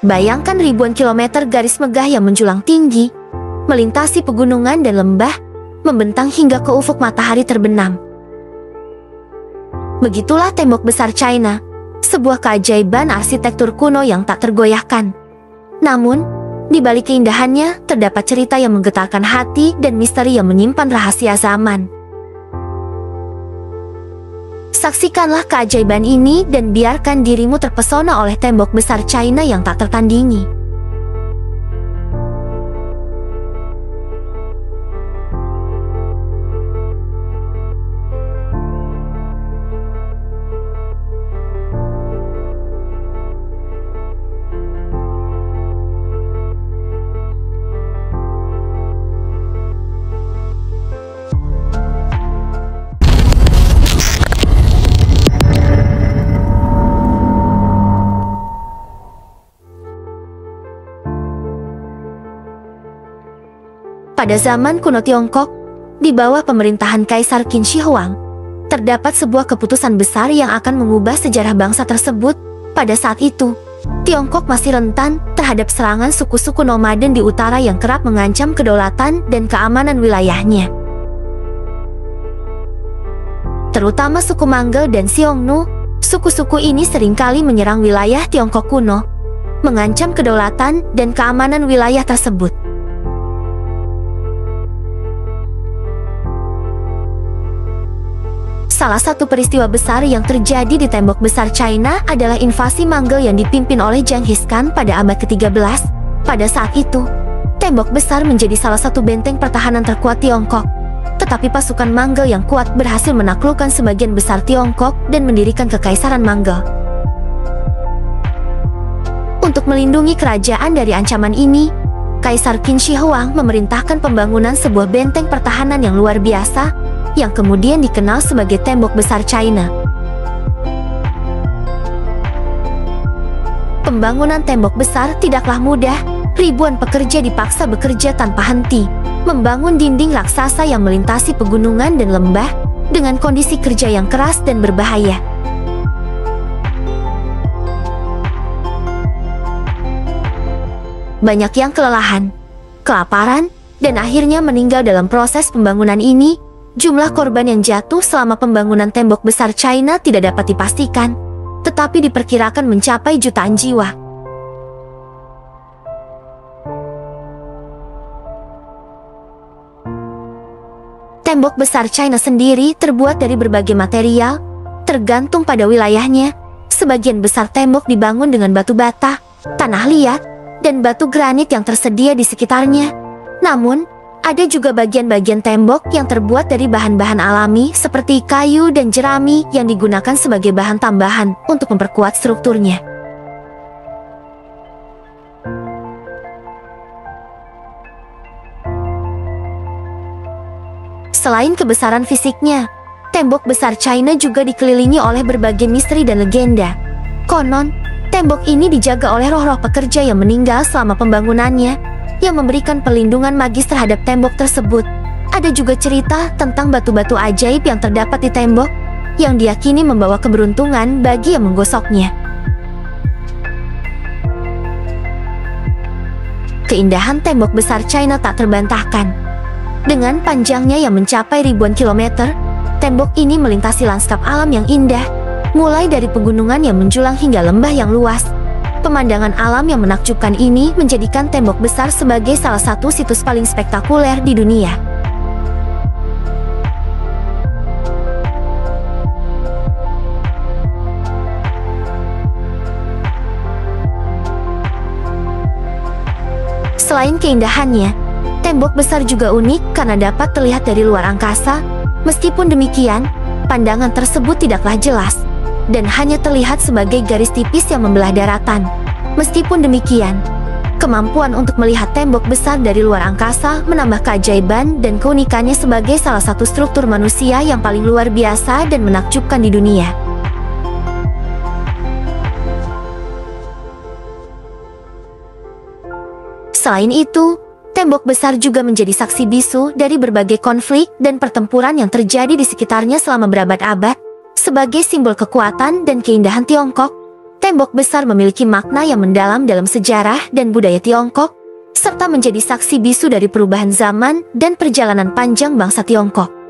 Bayangkan ribuan kilometer garis megah yang menjulang tinggi, melintasi pegunungan dan lembah, membentang hingga ke ufuk matahari terbenam. Begitulah tembok besar China, sebuah keajaiban arsitektur kuno yang tak tergoyahkan. Namun, di balik keindahannya terdapat cerita yang menggetarkan hati dan misteri yang menyimpan rahasia zaman. Saksikanlah keajaiban ini dan biarkan dirimu terpesona oleh tembok besar China yang tak tertandingi. Pada zaman kuno Tiongkok, di bawah pemerintahan Kaisar Qin Shi Huang, terdapat sebuah keputusan besar yang akan mengubah sejarah bangsa tersebut. Pada saat itu, Tiongkok masih rentan terhadap serangan suku-suku nomaden di utara yang kerap mengancam kedaulatan dan keamanan wilayahnya. Terutama suku Manggel dan Xiongnu, suku-suku ini seringkali menyerang wilayah Tiongkok kuno, mengancam kedaulatan dan keamanan wilayah tersebut. Salah satu peristiwa besar yang terjadi di tembok besar China adalah invasi Manggel yang dipimpin oleh Genghis Khan pada abad ke-13. Pada saat itu, tembok besar menjadi salah satu benteng pertahanan terkuat Tiongkok. Tetapi pasukan Manggel yang kuat berhasil menaklukkan sebagian besar Tiongkok dan mendirikan Kekaisaran Manggel. Untuk melindungi kerajaan dari ancaman ini, Kaisar Qin Shi Huang memerintahkan pembangunan sebuah benteng pertahanan yang luar biasa, yang kemudian dikenal sebagai tembok besar China. Pembangunan tembok besar tidaklah mudah. Ribuan pekerja dipaksa bekerja tanpa henti, membangun dinding raksasa yang melintasi pegunungan dan lembah, dengan kondisi kerja yang keras dan berbahaya. Banyak yang kelelahan, kelaparan, dan akhirnya meninggal dalam proses pembangunan ini. Jumlah korban yang jatuh selama pembangunan tembok besar China tidak dapat dipastikan, tetapi diperkirakan mencapai jutaan jiwa. Tembok besar China sendiri terbuat dari berbagai material, tergantung pada wilayahnya. Sebagian besar tembok dibangun dengan batu bata, tanah liat, dan batu granit yang tersedia di sekitarnya. Namun, ada juga bagian-bagian tembok yang terbuat dari bahan-bahan alami seperti kayu dan jerami yang digunakan sebagai bahan tambahan untuk memperkuat strukturnya. Selain kebesaran fisiknya, tembok besar China juga dikelilingi oleh berbagai misteri dan legenda. Konon, tembok ini dijaga oleh roh-roh pekerja yang meninggal selama pembangunannya, yang memberikan perlindungan magis terhadap tembok tersebut. Ada juga cerita tentang batu-batu ajaib yang terdapat di tembok, yang diyakini membawa keberuntungan bagi yang menggosoknya. Keindahan tembok besar China tak terbantahkan. Dengan panjangnya yang mencapai ribuan kilometer, tembok ini melintasi lanskap alam yang indah, mulai dari pegunungan yang menjulang hingga lembah yang luas. Pemandangan alam yang menakjubkan ini menjadikan tembok besar sebagai salah satu situs paling spektakuler di dunia. Selain keindahannya, tembok besar juga unik karena dapat terlihat dari luar angkasa. Meskipun demikian, pandangan tersebut tidaklah jelas dan hanya terlihat sebagai garis tipis yang membelah daratan. Meskipun demikian, kemampuan untuk melihat tembok besar dari luar angkasa menambah keajaiban dan keunikannya sebagai salah satu struktur manusia yang paling luar biasa dan menakjubkan di dunia. Selain itu, tembok besar juga menjadi saksi bisu dari berbagai konflik dan pertempuran yang terjadi di sekitarnya selama berabad-abad. Sebagai simbol kekuatan dan keindahan Tiongkok, Tembok besar memiliki makna yang mendalam dalam sejarah dan budaya Tiongkok, serta menjadi saksi bisu dari perubahan zaman dan perjalanan panjang bangsa Tiongkok.